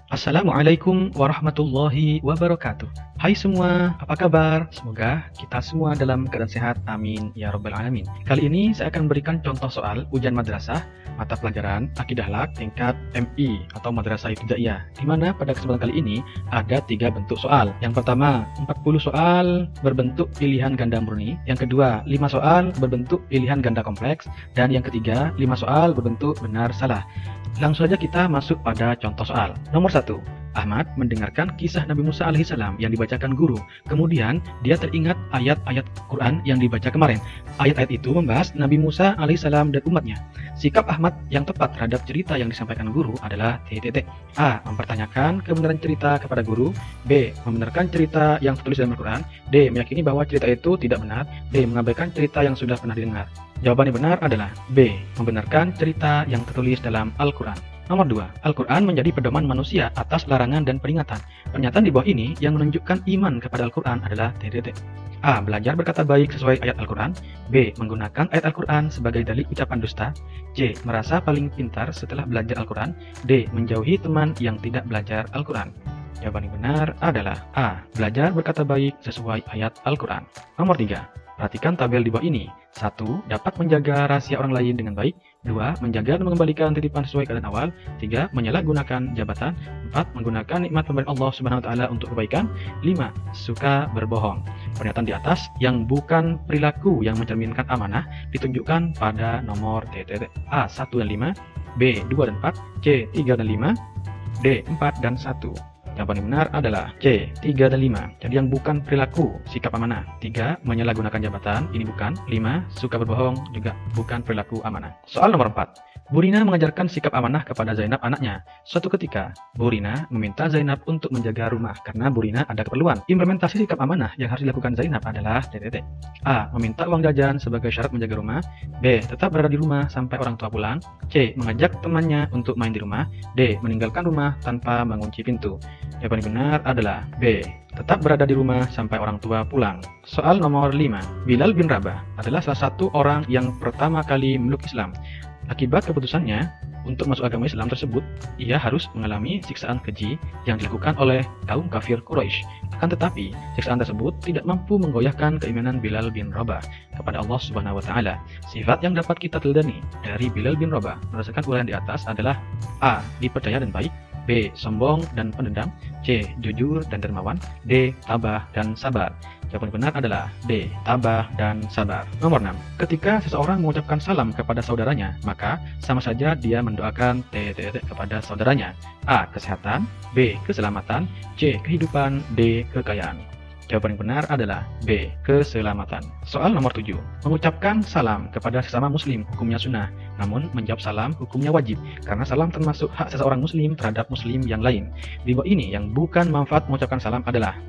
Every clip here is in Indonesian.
Assalamualaikum warahmatullahi wabarakatuh. Hai semua, apa kabar? Semoga kita semua dalam keadaan sehat, amin ya rabbal alamin. Kali ini saya akan berikan contoh soal ujian madrasah mata pelajaran Akidah Akhlak tingkat MI atau Madrasah Ibtidaiyah, di mana pada kesempatan kali ini ada 3 bentuk soal. Yang pertama, 40 soal berbentuk pilihan ganda murni. Yang kedua, 5 soal berbentuk pilihan ganda kompleks. Dan yang ketiga, 5 soal berbentuk benar salah. Langsung saja kita masuk pada contoh soal. Nomor 1. Ahmad mendengarkan kisah Nabi Musa alaihissalam yang dibacakan guru. Kemudian dia teringat ayat-ayat Quran yang dibaca kemarin. Ayat-ayat itu membahas Nabi Musa alaihissalam dan umatnya. Sikap Ahmad yang tepat terhadap cerita yang disampaikan guru adalah A. Mempertanyakan kebenaran cerita kepada guru. B. Membenarkan cerita yang tertulis dalam Al-Quran. D. Meyakini bahwa cerita itu tidak benar. D. Mengabaikan cerita yang sudah pernah didengar. Jawaban yang benar adalah B. Membenarkan cerita yang tertulis dalam Al-Quran. Nomor 2. Al-Quran menjadi pedoman manusia atas larangan dan peringatan. Pernyataan di bawah ini yang menunjukkan iman kepada Al-Quran adalah A. Belajar berkata baik sesuai ayat Al-Quran. B. Menggunakan ayat Al-Quran sebagai dalih ucapan dusta. C. Merasa paling pintar setelah belajar Al-Quran. D. Menjauhi teman yang tidak belajar Al-Quran. Jawaban yang benar adalah A. Belajar berkata baik sesuai ayat Al-Quran. Nomor 3. Perhatikan tabel di bawah ini. 1. Dapat menjaga rahasia orang lain dengan baik. 2. Menjaga dan mengembalikan titipan sesuai keadaan awal. 3. Menyalahgunakan jabatan. 4. Menggunakan nikmat pemberian Allah Subhanahu wa taala untuk kebaikan. 5. Suka berbohong. Pernyataan di atas yang bukan perilaku yang mencerminkan amanah ditunjukkan pada nomor A 1 dan 5, B 2 dan 4, C 3 dan 5, D 4 dan 1. Jawaban yang benar adalah C, 3 dan 5. Jadi yang bukan perilaku, sikap amanah. 3, menyalahgunakan jabatan, ini bukan. 5, suka berbohong, juga bukan perilaku amanah. Soal nomor 4. Bu Rina mengajarkan sikap amanah kepada Zainab anaknya. Suatu ketika, Bu Rina meminta Zainab untuk menjaga rumah karena Bu Rina ada keperluan. Implementasi sikap amanah yang harus dilakukan Zainab adalah A. Meminta uang jajan sebagai syarat menjaga rumah. B. Tetap berada di rumah sampai orang tua pulang. C. Mengajak temannya untuk main di rumah. D. Meninggalkan rumah tanpa mengunci pintu. Jawaban yang benar adalah B. Tetap berada di rumah sampai orang tua pulang. Soal nomor 5. Bilal bin Rabah adalah salah satu orang yang pertama kali memeluk Islam. Akibat keputusannya untuk masuk agama Islam tersebut, ia harus mengalami siksaan keji yang dilakukan oleh kaum kafir Quraisy. Akan tetapi, siksaan tersebut tidak mampu menggoyahkan keimanan Bilal bin Rabah kepada Allah Subhanahu wa taala. Sifat yang dapat kita teladani dari Bilal bin Rabah berdasarkan uraian di atas adalah A. Dipercaya dan baik. B. Sombong dan pendendam. C. Jujur dan dermawan. D. Tabah dan sabar. Jawaban benar adalah D. Tabah dan sabar. Nomor 6. Ketika seseorang mengucapkan salam kepada saudaranya, maka sama saja dia mendoakan kepada saudaranya. A. Kesehatan. B. Keselamatan. C. Kehidupan. D. Kekayaan. Jawaban yang benar adalah B. Keselamatan. Soal nomor 7. Mengucapkan salam kepada sesama muslim hukumnya sunnah, namun menjawab salam hukumnya wajib, karena salam termasuk hak seseorang muslim terhadap muslim yang lain. Di bawah ini yang bukan manfaat mengucapkan salam adalah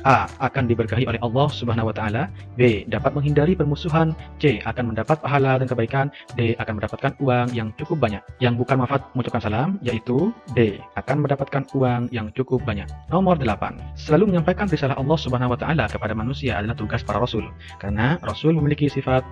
A. Akan diberkahi oleh Allah Subhanahu wa taala. B. Dapat menghindari permusuhan. C. Akan mendapat pahala dan kebaikan. D. Akan mendapatkan uang yang cukup banyak. Yang bukan manfaat mengucapkan salam yaitu D. Akan mendapatkan uang yang cukup banyak. Nomor 8. Selalu menyampaikan risalah Allah Subhanahu wa taala kepada manusia adalah tugas para rasul, karena rasul memiliki sifat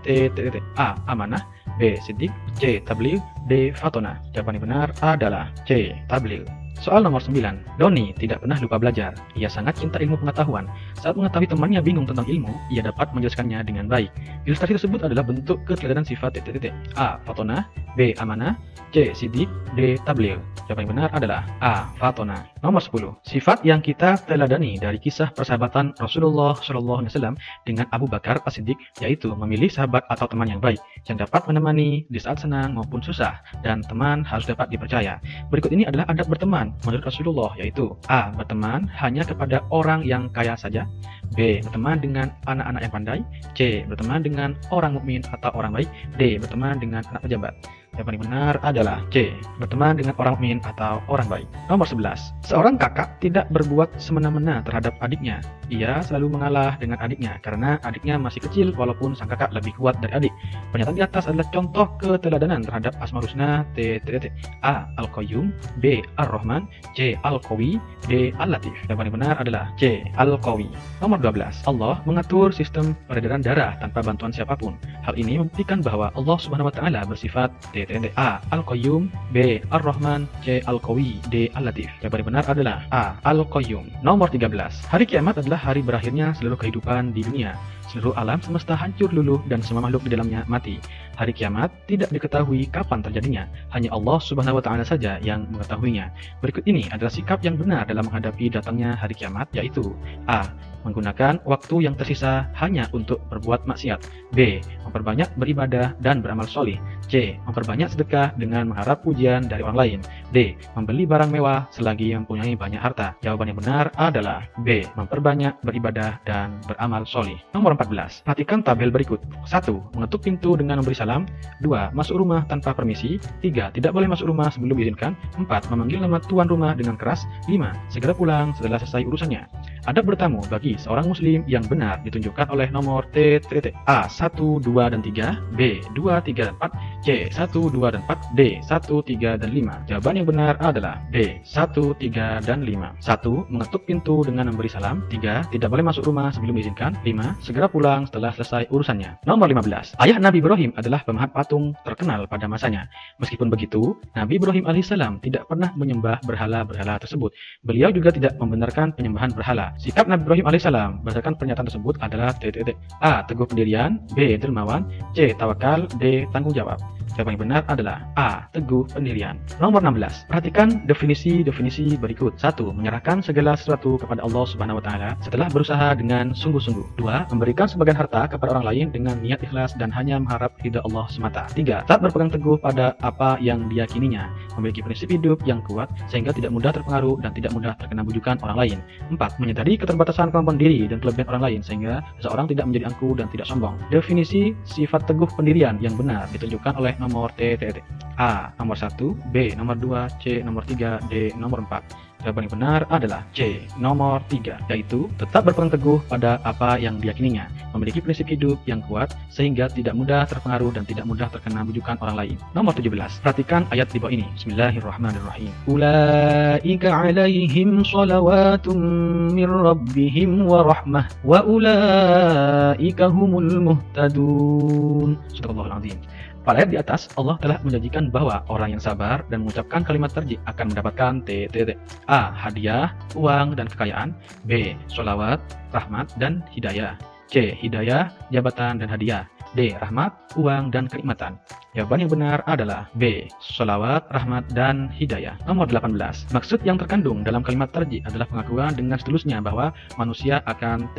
A. Amanah. B. Siddiq. C. Tabligh. D. Fatona. Jawaban yang benar adalah C. Tabligh. Soal nomor 9. Doni tidak pernah lupa belajar. Ia sangat cinta ilmu pengetahuan. Saat mengetahui temannya bingung tentang ilmu, ia dapat menjelaskannya dengan baik. Ilustrasi tersebut adalah bentuk keteladanan sifat A. Fatona. B. Amanah. C. Siddiq. D. Tabligh. Jawaban yang benar adalah A. Fatona. Nomor 10. Sifat yang kita teladani dari kisah persahabatan Rasulullah SAW dengan Abu Bakar As-Siddiq, yaitu memilih sahabat atau teman yang baik, yang dapat menemani di saat senang maupun susah, dan teman harus dapat dipercaya. Berikut ini adalah adab berteman menurut Rasulullah, yaitu A. Berteman hanya kepada orang yang kaya saja. B. Berteman dengan anak-anak yang pandai. C. Berteman dengan orang mukmin atau orang baik. D. Berteman dengan anak pejabat. Jawaban yang benar adalah C. Berteman dengan orang mukmin atau orang baik. Nomor 11. Seorang kakak tidak berbuat semena-mena terhadap adiknya. Ia selalu mengalah dengan adiknya karena adiknya masih kecil walaupun sang kakak lebih kuat dari adik. Pernyataan di atas adalah contoh keteladanan terhadap Asmaul Husna. A. Al-Qayyum. B. Ar-Rahman. C. Al-Qawi. D. Al-Latif. Jawaban yang benar adalah C. Al-Qawi. Nomor 12. Allah mengatur sistem peredaran darah tanpa bantuan siapapun. Hal ini membuktikan bahwa Allah Subhanahu wa taala bersifat A. Al-Qayyum, B. Ar-Rahman, C. Al-Qawi, D. Al-Latif. Jawaban yang benar adalah A. Al-Qayyum. Nomor 13. Hari kiamat adalah hari berakhirnya seluruh kehidupan di dunia. Seluruh alam semesta hancur luluh dan semua makhluk di dalamnya mati. Hari kiamat tidak diketahui kapan terjadinya. Hanya Allah Subhanahu wa Ta'ala saja yang mengetahuinya. Berikut ini adalah sikap yang benar dalam menghadapi datangnya hari kiamat, yaitu A. Menggunakan waktu yang tersisa hanya untuk berbuat maksiat. B. Memperbanyak beribadah dan beramal solih. C. Memperbanyak sedekah dengan mengharap pujian dari orang lain. D. Membeli barang mewah selagi mempunyai banyak harta. Jawaban yang benar adalah B. Memperbanyak beribadah dan beramal solih. Nomor 14. Perhatikan tabel berikut. 1. Mengetuk pintu dengan memberi salam. 2. Masuk rumah tanpa permisi. 3. Tidak boleh masuk rumah sebelum diizinkan. 4. Memanggil nama tuan rumah dengan keras. 5. Segera pulang setelah selesai urusannya. Adab bertamu bagi seorang muslim yang benar ditunjukkan oleh nomor T, A 1, 2, dan 3, B 2, 3, dan 4, C 1, 2, dan 4, D 1, 3, dan 5. Jawaban yang benar adalah D 1, 3, dan 5. 1. Mengetuk pintu dengan memberi salam. 3. Tidak boleh masuk rumah sebelum diizinkan. 5. Segera pulang setelah selesai urusannya. Nomor 15. Ayah Nabi Ibrahim adalah pemahat patung terkenal pada masanya. Meskipun begitu, Nabi Ibrahim alaihissalam tidak pernah menyembah berhala-berhala tersebut. Beliau juga tidak membenarkan penyembahan berhala. Sikap Nabi Ibrahim alaihissalam berdasarkan pernyataan tersebut adalah A. Teguh pendirian, B. Dermawan, C. Tawakal, D. Tanggung jawab. Jawaban yang benar adalah A. Teguh pendirian. Nomor 16. Perhatikan definisi-definisi berikut. 1. Menyerahkan segala sesuatu kepada Allah Subhanahu wa Ta'ala setelah berusaha dengan sungguh-sungguh. 2. Memberikan sebagian harta kepada orang lain dengan niat ikhlas dan hanya mengharap ridha Allah semata. 3. Tak berpegang teguh pada apa yang diyakininya. Memiliki prinsip hidup yang kuat sehingga tidak mudah terpengaruh dan tidak mudah terkena bujukan orang lain. 4. Menyadari keterbatasan kemampuan diri dan kelebihan orang lain sehingga seseorang tidak menjadi angkuh dan tidak sombong. Definisi sifat teguh pendirian yang benar ditunjukkan oleh nomor A. Nomor 1, B. Nomor 2, C. Nomor 3, D. Nomor 4. Jawaban yang benar adalah C. Nomor 3, yaitu tetap berpegang teguh pada apa yang diyakininya, memiliki prinsip hidup yang kuat sehingga tidak mudah terpengaruh dan tidak mudah terkena bujukan orang lain. Nomor 17. Perhatikan ayat di bawah ini. Bismillahirrahmanirrahim. Ulaika 'alaihim shalawatun min rabbihim wa rahmah wa ulaika humul muhtadun. Subhanallahul azim. Pada ayat di atas, Allah telah menjanjikan bahwa orang yang sabar dan mengucapkan kalimat tarjih akan mendapatkan A. Hadiah, uang, dan kekayaan. B. Sholawat, rahmat, dan hidayah. C. Hidayah, jabatan, dan hadiah. D. Rahmat, uang, dan kenikmatan. Jawaban yang benar adalah B. Sholawat, rahmat, dan hidayah. Nomor 18. Maksud yang terkandung dalam kalimat tarjih adalah pengakuan dengan setulusnya bahwa manusia akan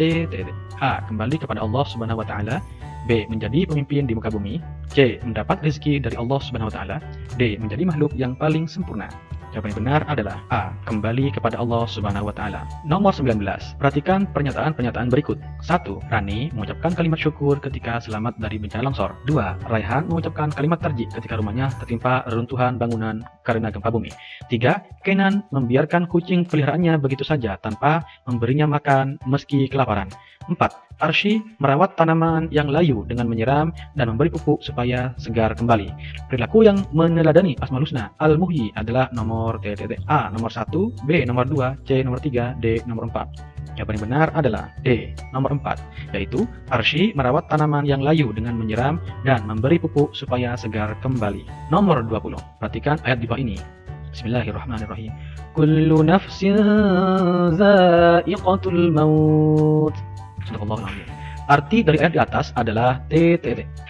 A. Kembali kepada Allah Subhanahu wa Ta'ala. B. Menjadi pemimpin di muka bumi. C. Mendapat rezeki dari Allah Subhanahu wa Ta'ala. D. Menjadi makhluk yang paling sempurna. Jawaban yang benar adalah A. Kembali kepada Allah Subhanahu wa Ta'ala. Nomor 19. Perhatikan pernyataan-pernyataan berikut. 1. Rani mengucapkan kalimat syukur ketika selamat dari bencana longsor. 2. Raihan mengucapkan kalimat tarjih ketika rumahnya tertimpa reruntuhan bangunan karena gempa bumi. 3. Kenan membiarkan kucing peliharaannya begitu saja tanpa memberinya makan meski kelaparan. 4. Arsy merawat tanaman yang layu dengan menyiram dan memberi pupuk supaya segar kembali. Perilaku yang meneladani Asmaul Husna Al-Muhyi adalah nomor A. Nomor 1, B. Nomor 2, C. Nomor 3, D. Nomor 4. Jawaban yang benar adalah D. Nomor 4, yaitu Arsy merawat tanaman yang layu dengan menyiram dan memberi pupuk supaya segar kembali. Nomor 20. Perhatikan ayat di bawah ini. Bismillahirrahmanirrahim. Kullu nafsin za'iqatul maut. Arti dari ayat di atas adalah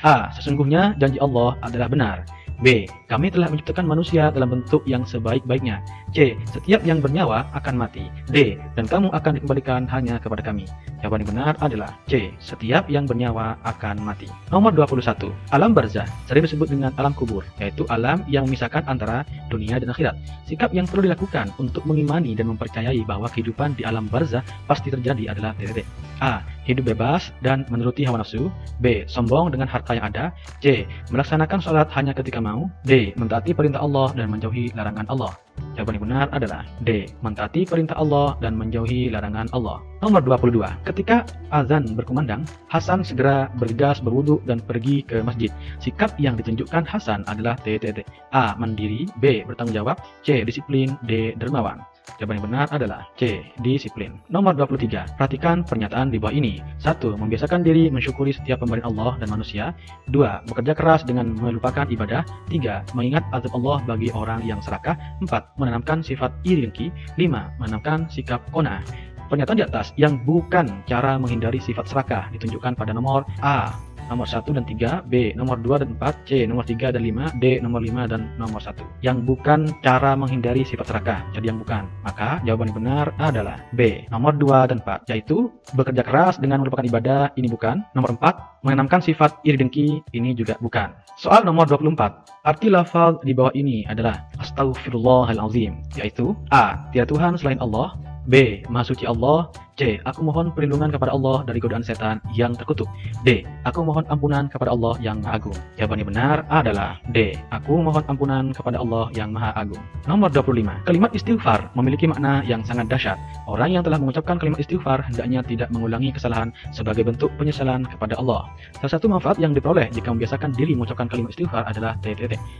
A. Sesungguhnya janji Allah adalah benar. B. Kami telah menciptakan manusia dalam bentuk yang sebaik-baiknya. C. Setiap yang bernyawa akan mati. D. Dan kamu akan dikembalikan hanya kepada kami. Jawaban yang benar adalah C. Setiap yang bernyawa akan mati. Nomor 21. Alam barzah sering disebut dengan alam kubur, yaitu alam yang memisahkan antara dunia dan akhirat. Sikap yang perlu dilakukan untuk mengimani dan mempercayai bahwa kehidupan di alam barzah pasti terjadi adalah A. Hidup bebas dan menuruti hawa nafsu. B. Sombong dengan harta yang ada. C. Melaksanakan sholat hanya ketika mau. D. Mentaati perintah Allah dan menjauhi larangan Allah. Jawaban yang benar adalah D. Mentaati perintah Allah dan menjauhi larangan Allah. Nomor 22. Ketika azan berkumandang, Hasan segera bergegas berwudu dan pergi ke masjid. Sikap yang ditunjukkan Hasan adalah A. Mandiri, B. Bertanggung jawab, C. Disiplin, D. Dermawan. Jawaban yang benar adalah C. Disiplin. Nomor 23. Perhatikan pernyataan di bawah ini. 1. Membiasakan diri mensyukuri setiap pemberian Allah dan manusia. 2. Bekerja keras dengan melupakan ibadah. 3. Mengingat azab Allah bagi orang yang serakah. 4. Menanamkan sifat iri dengki. 5. Menanamkan sikap qanaah. Pernyataan di atas yang bukan cara menghindari sifat serakah ditunjukkan pada nomor A. Nomor 1 dan 3, B, nomor 2 dan 4, C, nomor 3 dan 5, D, nomor 5 dan nomor 1. Yang bukan cara menghindari sifat serakah, jadi yang bukan. Maka jawaban yang benar adalah B, nomor 2 dan 4, yaitu bekerja keras dengan melupakan ibadah, ini bukan. Nomor 4, menanamkan sifat iri dengki, ini juga bukan. Soal nomor 24, arti lafaz di bawah ini adalah Astaghfirullahalazim, yaitu A, tiada Tuhan selain Allah, B. Maha suci Allah. C. Aku mohon perlindungan kepada Allah dari godaan setan yang terkutuk. D. Aku mohon ampunan kepada Allah yang Maha Agung. Jawaban yang benar adalah D. Aku mohon ampunan kepada Allah yang Maha Agung. Nomor 25. Kalimat istighfar memiliki makna yang sangat dahsyat. Orang yang telah mengucapkan kalimat istighfar hendaknya tidak mengulangi kesalahan sebagai bentuk penyesalan kepada Allah. Salah satu manfaat yang diperoleh jika membiasakan diri mengucapkan kalimat istighfar adalah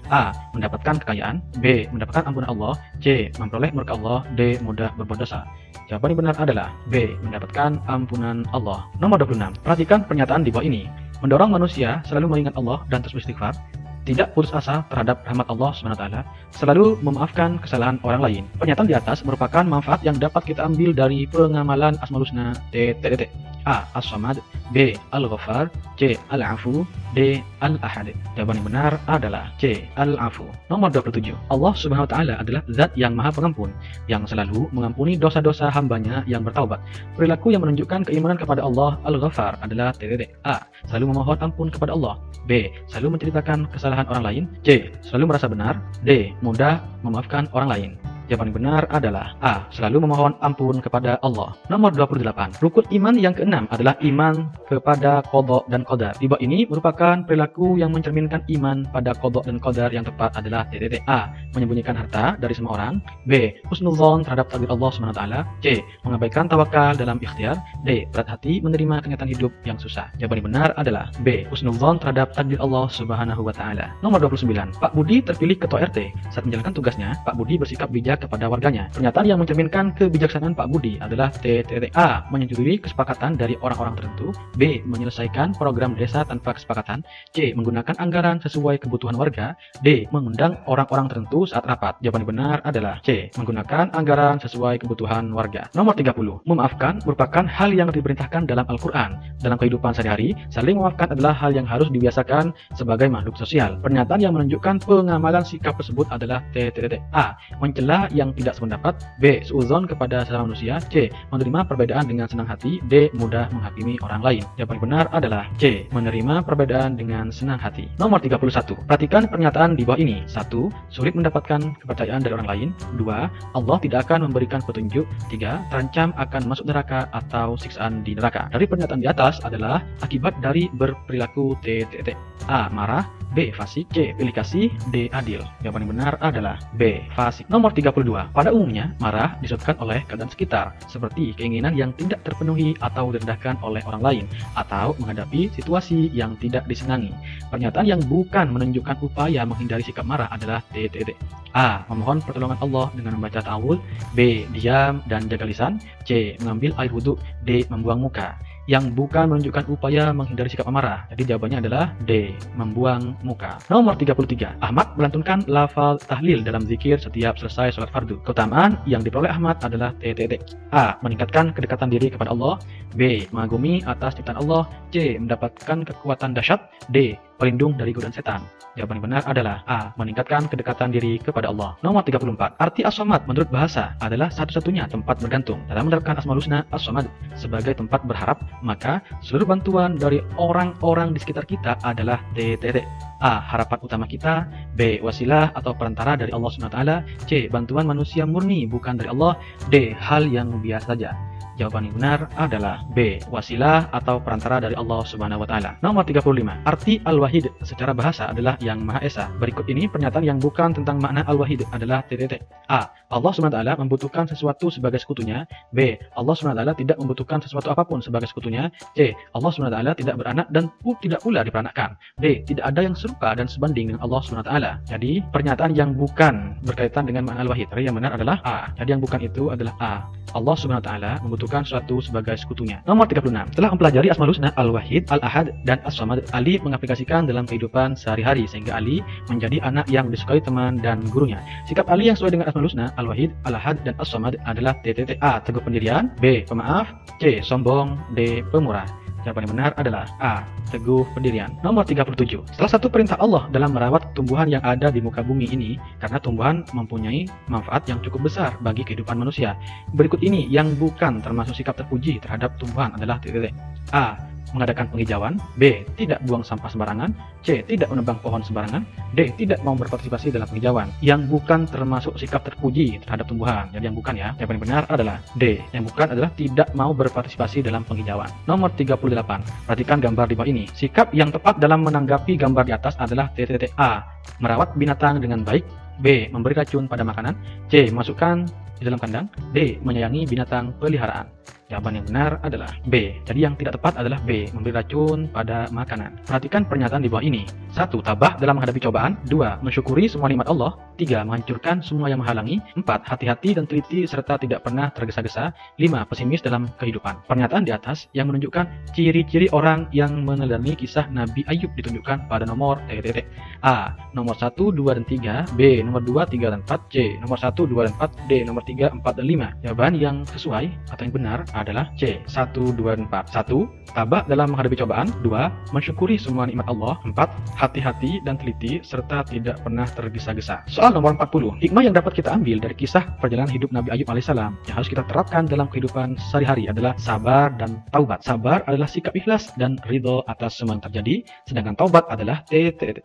A. Mendapatkan kekayaan. B. Mendapatkan ampunan Allah. C. Memperoleh murka Allah. D. Mudah berbuat dosa. Jawaban yang benar adalah B. Mendapatkan ampunan Allah. Nomor 26. Perhatikan pernyataan di bawah ini. Mendorong manusia selalu mengingat Allah dan terus beristighfar. Tidak putus asa terhadap rahmat Allah SWT. Selalu memaafkan kesalahan orang lain. Pernyataan di atas merupakan manfaat yang dapat kita ambil dari pengamalan Asmaul Husna. A. As-Samad, B. Al-Ghaffar, C. Al-Afu, D. Al-Ahad. Jawaban yang benar adalah C. Al-Afu. Nomor 27. Allah Subhanahu wa Ta'ala adalah Zat yang Maha Pengampun, yang selalu mengampuni dosa-dosa hambanya yang bertaubat. Perilaku yang menunjukkan keimanan kepada Allah Al-Ghaffar adalah A. Selalu memohon ampun kepada Allah. B. Selalu menceritakan kesalahan orang lain. C. Selalu merasa benar. D. Mudah memaafkan orang lain. Jawaban yang benar adalah A. Selalu memohon ampun kepada Allah. Nomor 28. Rukun iman yang keenam adalah iman kepada qada dan qadar. Di bawah ini merupakan perilaku yang mencerminkan iman pada qada dan qadar yang tepat adalah A. Menyembunyikan harta dari semua orang. B. Husnuzon terhadap takdir Allah SWT. C. Mengabaikan tawakal dalam ikhtiar. D. Berat hati menerima kenyataan hidup yang susah. Jawaban yang benar adalah B. Husnuzon terhadap takdir Allah Subhanahu wa Ta'ala. Nomor 29. Pak Budi terpilih ketua RT. Saat menjalankan tugasnya, Pak Budi bersikap bijak kepada warganya. Pernyataan yang mencerminkan kebijaksanaan Pak Budi adalah A. Menyetujui kesepakatan dari orang-orang tertentu. B. Menyelesaikan program desa tanpa kesepakatan. C. Menggunakan anggaran sesuai kebutuhan warga. D. Mengundang orang-orang tertentu saat rapat. Jawaban yang benar adalah C. Menggunakan anggaran sesuai kebutuhan warga. Nomor 30. Memaafkan merupakan hal yang diperintahkan dalam Al-Quran. Dalam kehidupan sehari-hari, saling memaafkan adalah hal yang harus dibiasakan sebagai makhluk sosial. Pernyataan yang menunjukkan pengamalan sikap tersebut adalah A. Mencela yang tidak sependapat. B. Suudzon kepada sesama manusia. C. Menerima perbedaan dengan senang hati. D. Mudah menghakimi orang lain. Jawaban yang benar adalah C. Menerima perbedaan dengan senang hati. Nomor 31. Perhatikan pernyataan di bawah ini. 1. Sulit mendapatkan kepercayaan dari orang lain. 2. Allah tidak akan memberikan petunjuk. 3. Terancam akan masuk neraka atau siksaan di neraka. Dari pernyataan di atas adalah akibat dari berperilaku A. Marah. B. Fasik. C. Pilih kasih. D. Adil. Jawaban yang benar adalah B. Fasik. Nomor 32. Pada umumnya, marah disebabkan oleh keadaan sekitar, seperti keinginan yang tidak terpenuhi atau direndahkan oleh orang lain, atau menghadapi situasi yang tidak disenangi. Pernyataan yang bukan menunjukkan upaya menghindari sikap marah adalah A. Memohon pertolongan Allah dengan membaca ta'awudz. B. Diam dan jaga lisan. C. Mengambil air wudhu. D. Membuang muka. Yang bukan menunjukkan upaya menghindari sikap amarah. Jadi jawabannya adalah D. Membuang muka. Nomor 33. Ahmad melantunkan lafaz tahlil dalam zikir setiap selesai sholat fardu. Keutamaan yang diperoleh Ahmad adalah A. Meningkatkan kedekatan diri kepada Allah. B. Mengagumi atas ciptaan Allah. C. Mendapatkan kekuatan dahsyat. D. Pelindung dari godaan setan. Jawaban yang benar adalah A. Meningkatkan kedekatan diri kepada Allah. Nomor 34. Arti As-Samad menurut bahasa adalah satu-satunya tempat bergantung. Dalam menerapkan Asmaul Husna As-Samad sebagai tempat berharap, maka seluruh bantuan dari orang-orang di sekitar kita adalah A. Harapan utama kita. B. Wasilah atau perantara dari Allah SWT. C. Bantuan manusia murni bukan dari Allah. D. Hal yang biasa saja. Jawaban yang benar adalah B. Wasilah atau perantara dari Allah Subhanahu wa taala. Nomor 35. Arti Al-Wahid secara bahasa adalah yang Maha Esa. Berikut ini pernyataan yang bukan tentang makna Al-Wahid adalah titik. A. Allah Subhanahu wa taala membutuhkan sesuatu sebagai sekutunya. B. Allah Subhanahu wa taala tidak membutuhkan sesuatu apapun sebagai sekutunya. C. Allah Subhanahu wa taala tidak beranak dan tidak pula diperanakkan. D. Tidak ada yang serupa dan sebanding dengan Allah Subhanahu wa taala. Jadi pernyataan yang bukan berkaitan dengan makna Al-Wahid. Yang benar adalah A. Jadi yang bukan itu adalah A. Allah Subhanahu wa taala membutuhkan sesuatu sebagai sekutunya. Nomor 36. Setelah mempelajari Asmaul Husna, Al-Wahid, Al-Ahad, dan As-Samad, Ali mengaplikasikan dalam kehidupan sehari-hari sehingga Ali menjadi anak yang disukai teman dan gurunya. Sikap Ali yang sesuai dengan Asmaul Husna, Al-Wahid, Al-Ahad, dan As-Samad adalah A. Teguh pendirian, B. Pemaaf, C. Sombong, D. Pemurah. Jawaban yang benar adalah A. Teguh pendirian. Nomor 37. Salah satu perintah Allah dalam merawat tumbuhan yang ada di muka bumi ini karena tumbuhan mempunyai manfaat yang cukup besar bagi kehidupan manusia. Berikut ini yang bukan termasuk sikap terpuji terhadap tumbuhan adalah A. Mengadakan penghijauan, B. Tidak buang sampah sembarangan, C. Tidak menebang pohon sembarangan, D. Tidak mau berpartisipasi dalam penghijauan. Yang bukan termasuk sikap terpuji terhadap tumbuhan. Jadi yang bukan ya. Yang paling benar adalah D. Yang bukan adalah tidak mau berpartisipasi dalam penghijauan. Nomor 38. Perhatikan gambar di bawah ini. Sikap yang tepat dalam menanggapi gambar di atas adalah A. Merawat binatang dengan baik, B. Memberi racun pada makanan, C. Masukkan di dalam kandang, D. Menyayangi binatang peliharaan. Jawaban yang benar adalah B. Jadi yang tidak tepat adalah B. Memberi racun pada makanan. Perhatikan pernyataan di bawah ini. 1. Tabah dalam menghadapi cobaan. 2. Mensyukuri semua nikmat Allah. 3. Menghancurkan semua yang menghalangi. 4. Hati-hati dan teliti serta tidak pernah tergesa-gesa. 5. Pesimis dalam kehidupan. Pernyataan di atas yang menunjukkan ciri-ciri orang yang meneladani kisah Nabi Ayub ditunjukkan pada nomor A. Nomor 1, 2, dan 3. B. Nomor 2, 3, dan 4. C. Nomor 1, 2, dan 4. D. Nomor 3, 4, dan 5. Jawaban yang sesuai atau yang benar adalah C. 1, 2, dan 4. 1. Tabah dalam menghadapi cobaan. 2. Mensyukuri semua nikmat Allah. 4. Hati-hati dan teliti serta tidak pernah tergesa-gesa. Soal nomor 40. Hikmah yang dapat kita ambil dari kisah perjalanan hidup Nabi Ayub alaihissalam yang harus kita terapkan dalam kehidupan sehari-hari adalah sabar dan taubat. Sabar adalah sikap ikhlas dan ridho atas semua yang terjadi, sedangkan taubat adalah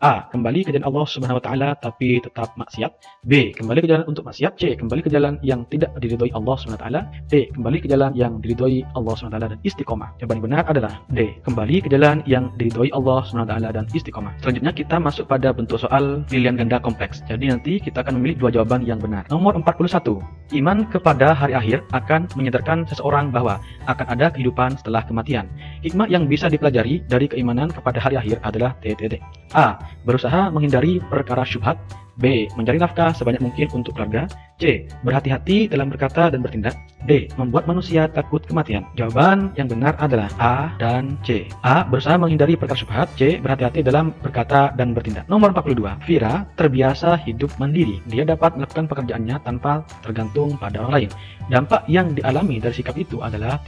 A. Kembali ke jalan Allah Subhanahu wa taala tapi tetap maksiat. B. Kembali ke jalan untuk maksiat. C. Kembali ke jalan yang tidak diridhoi Allah Subhanahu wa taala. D. Kembali ke jalan yang diridhoi Allah Subhanahu wa taala dan istiqomah. Jawaban yang benar adalah D. Kembali ke jalan yang diridhoi Allah Subhanahu wa taala dan istiqomah. Selanjutnya kita masuk pada bentuk soal pilihan ganda kompleks. Jadi nanti kita akan memilih dua jawaban yang benar. Nomor 41. Iman kepada hari akhir akan menyadarkan seseorang bahwa akan ada kehidupan setelah kematian. Hikmah yang bisa dipelajari dari keimanan kepada hari akhir adalah A. Berusaha menghindari perkara syubhat. B. Mencari nafkah sebanyak mungkin untuk keluarga. C. Berhati-hati dalam berkata dan bertindak. D. Membuat manusia takut kematian. Jawaban yang benar adalah A dan C. A. Berusaha menghindari perkara syubhat. C. Berhati-hati dalam berkata dan bertindak. Nomor 42. Vira terbiasa hidup mandiri. Dia dapat melakukan pekerjaannya tanpa tergantung pada orang lain. Dampak yang dialami dari sikap itu adalah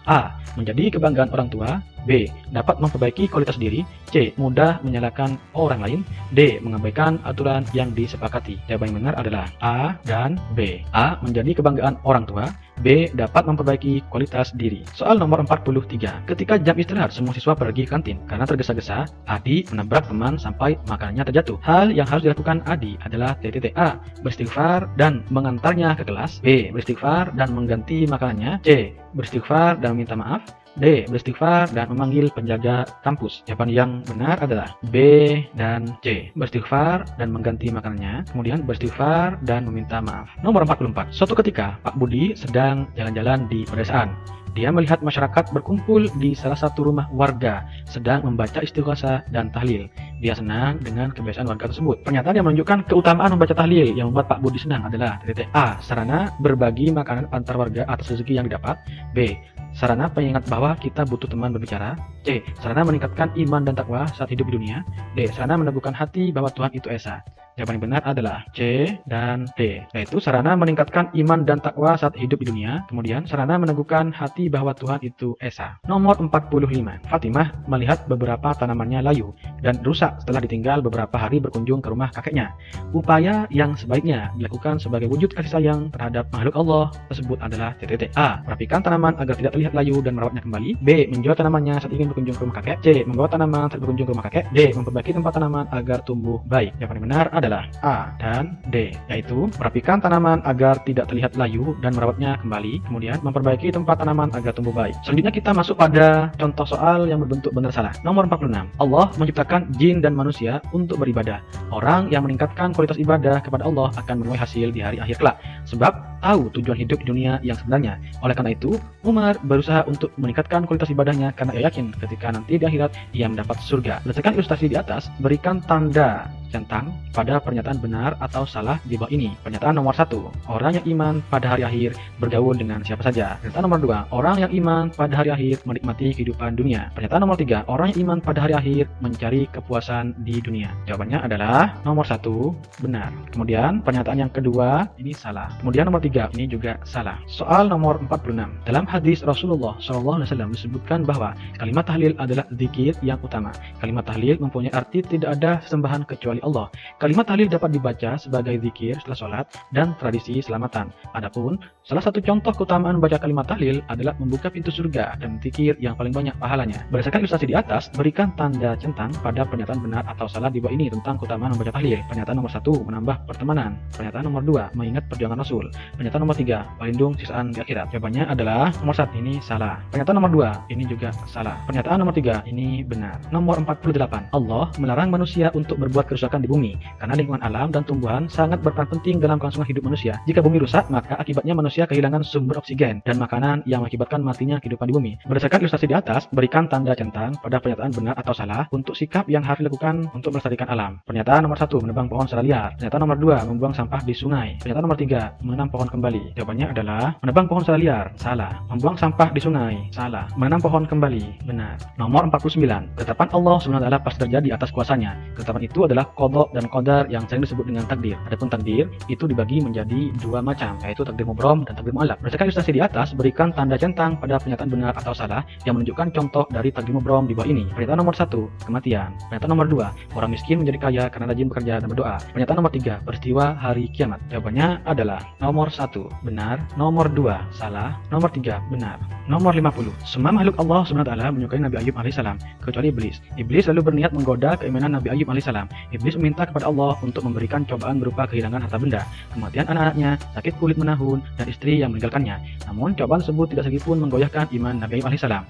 A. Menjadi kebanggaan orang tua. B. Dapat memperbaiki kualitas diri. C. Mudah menyalahkan orang lain. D. Mengabaikan aturan yang disepakati. Jawaban yang benar adalah A dan B. A. Menjadi kebanggaan orang tua. B. Dapat memperbaiki kualitas diri. Soal nomor 43. Ketika jam istirahat, semua siswa pergi ke kantin. Karena tergesa-gesa, Adi menabrak teman sampai makanannya terjatuh. Hal yang harus dilakukan Adi adalah A. Beristighfar dan mengantarnya ke kelas. B. Beristighfar dan mengganti makanannya. C. Beristighfar dan meminta maaf. D. Beristighfar dan memanggil penjaga kampus. Jawaban yang benar adalah B dan C. Beristighfar dan mengganti makanannya, kemudian beristighfar dan meminta maaf. Nomor 44. Suatu ketika, Pak Budi sedang jalan-jalan di pedesaan. Dia melihat masyarakat berkumpul di salah satu rumah warga sedang membaca istighosah dan tahlil. Dia senang dengan kebiasaan warga tersebut. Pernyataan yang menunjukkan keutamaan membaca tahlil yang membuat Pak Budi senang adalah A. Sarana berbagi makanan antar warga atas rezeki yang didapat. B. Sarana pengingat bahwa kita butuh teman berbicara. C. Sarana meningkatkan iman dan takwa saat hidup di dunia. D. Sarana meneguhkan hati bahwa Tuhan itu esa. Jawaban yang benar adalah C dan D, yaitu sarana meningkatkan iman dan takwa saat hidup di dunia, kemudian sarana meneguhkan hati bahwa Tuhan itu esa. Nomor 45. Fatimah melihat beberapa tanamannya layu dan rusak setelah ditinggal beberapa hari berkunjung ke rumah kakeknya. Upaya yang sebaiknya dilakukan sebagai wujud kasih sayang terhadap makhluk Allah tersebut adalah A. Merapikan tanaman agar tidak terlihat layu dan merawatnya kembali. B. Menjual tanamannya saat ingin berkunjung ke rumah kakek. C. Membawa tanaman saat berkunjung ke rumah kakek. D. Memperbaiki tempat tanaman agar tumbuh baik. Yang paling benar adalah A dan D, yaitu merapikan tanaman agar tidak terlihat layu dan merawatnya kembali, kemudian memperbaiki tempat tanaman agar tumbuh baik. Selanjutnya kita masuk pada contoh soal yang berbentuk benar salah. Nomor 46. Allah menciptakan jin dan manusia untuk beribadah. Orang yang meningkatkan kualitas ibadah kepada Allah akan menuai hasil di hari akhir kelak, sebab tahu tujuan hidup di dunia yang sebenarnya. Oleh karena itu, Umar berusaha untuk meningkatkan kualitas ibadahnya karena ia yakin ketika nanti di akhirat ia mendapat surga. Berdasarkan ilustrasi di atas, berikan tanda centang pada pernyataan benar atau salah di bawah ini. Pernyataan nomor 1, orang yang iman pada hari akhir bergaul dengan siapa saja. Pernyataan nomor 2, orang yang iman pada hari akhir menikmati kehidupan dunia. Pernyataan nomor 3, orang yang iman pada hari akhir mencari kepuasan di dunia. Jawabannya adalah nomor 1, benar. Kemudian pernyataan yang kedua ini salah. Kemudian nomor 3 ini juga salah. Soal nomor 46. Dalam hadis Rasulullah SAW disebutkan bahwa kalimat tahlil adalah zikir yang utama. Kalimat tahlil mempunyai arti tidak ada sesembahan kecuali Allah. Kalimat tahlil dapat dibaca sebagai zikir setelah sholat dan tradisi selamatan. Adapun salah satu contoh keutamaan baca kalimat tahlil adalah membuka pintu surga dan zikir yang paling banyak pahalanya. Berdasarkan ilustrasi di atas, berikan tanda centang pada pernyataan benar atau salah di bawah ini tentang keutamaan membaca tahlil. Pernyataan nomor 1, menambah pertemanan. Pernyataan nomor 2, mengingat perjuangan Rasul. Pernyataan nomor 3, pelindung sisaan di akhirat. Jawabannya adalah nomor 1 ini salah. Pernyataan nomor 2 ini juga salah. Pernyataan nomor 3 ini benar. Nomor 48. Allah melarang manusia untuk berbuat kerusakan di bumi karena lingkungan alam dan tumbuhan sangat berperan penting dalam kelangsungan hidup manusia. Jika bumi rusak, maka akibatnya manusia kehilangan sumber oksigen dan makanan yang mengakibatkan matinya kehidupan di bumi. Berdasarkan ilustrasi di atas, berikan tanda centang pada pernyataan benar atau salah untuk sikap yang harus dilakukan untuk melestarikan alam. Pernyataan nomor 1, menebang pohon secara liar. Pernyataan nomor 2, membuang sampah di sungai. Pernyataan nomor 3, menanam pohon kembali. Jawabannya adalah menebang pohon secara liar, salah. Membuang sampah di sungai, salah. Menanam pohon kembali, benar. Nomor 49. Ketetapan Allah SWT pasti terjadi atas kuasanya. Ketetapan itu adalah qadha dan qadar yang sering disebut dengan takdir. Adapun takdir itu dibagi menjadi dua macam, yaitu takdir mubrom dan takdir mu'allaq. Berdasarkan ilustrasi di atas, berikan tanda centang pada pernyataan benar atau salah yang menunjukkan contoh dari takdir mubrom di bawah ini. Pernyataan nomor 1, kematian. Pernyataan nomor 2, orang miskin menjadi kaya karena rajin bekerja dan berdoa. Pernyataan nomor 3, peristiwa hari kiamat. Jawabannya adalah nomor 1, benar. Nomor 2, salah. Nomor 3, benar. Nomor 50. Semua makhluk Allah SWT menyukai Nabi Ayub alaihissalam, kecuali iblis. Iblis lalu berniat menggoda keimanan Nabi Ayub alaihissalam. Iblis meminta kepada Allah untuk memberikan cobaan berupa kehilangan harta benda, kematian anak-anaknya, sakit kulit menahun, dan istri yang meninggalkannya. Namun cobaan tersebut tidak sedikitpun menggoyahkan iman Nabi Ayub alaihissalam.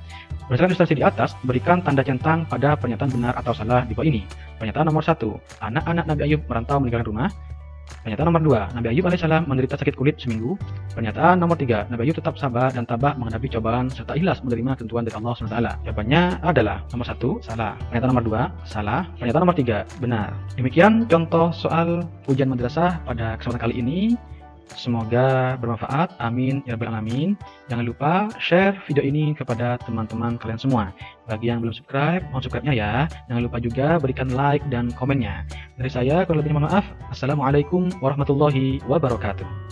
Berdasarkan ilustrasi di atas, berikan tanda centang pada pernyataan benar atau salah di bawah ini. Pernyataan nomor 1, anak-anak Nabi Ayub merantau meninggalkan rumah. Pernyataan nomor 2, Nabi Ayub alaihissalam menderita sakit kulit seminggu. Pernyataan nomor 3, Nabi Ayub tetap sabar dan tabah menghadapi cobaan serta ikhlas menerima ketentuan dari Allah SWT. Jawabannya adalah nomor 1, salah. Pernyataan nomor 2, salah. Pernyataan nomor 3, benar. Demikian contoh soal ujian madrasah pada kesempatan kali ini. Semoga bermanfaat. Amin ya rabbal alamin. Jangan lupa share video ini kepada teman-teman kalian semua. Bagi yang belum subscribe, mohon subscribe-nya ya. Jangan lupa juga berikan like dan komennya. Dari saya, kurang lebihnya mohon maaf. Assalamualaikum warahmatullahi wabarakatuh.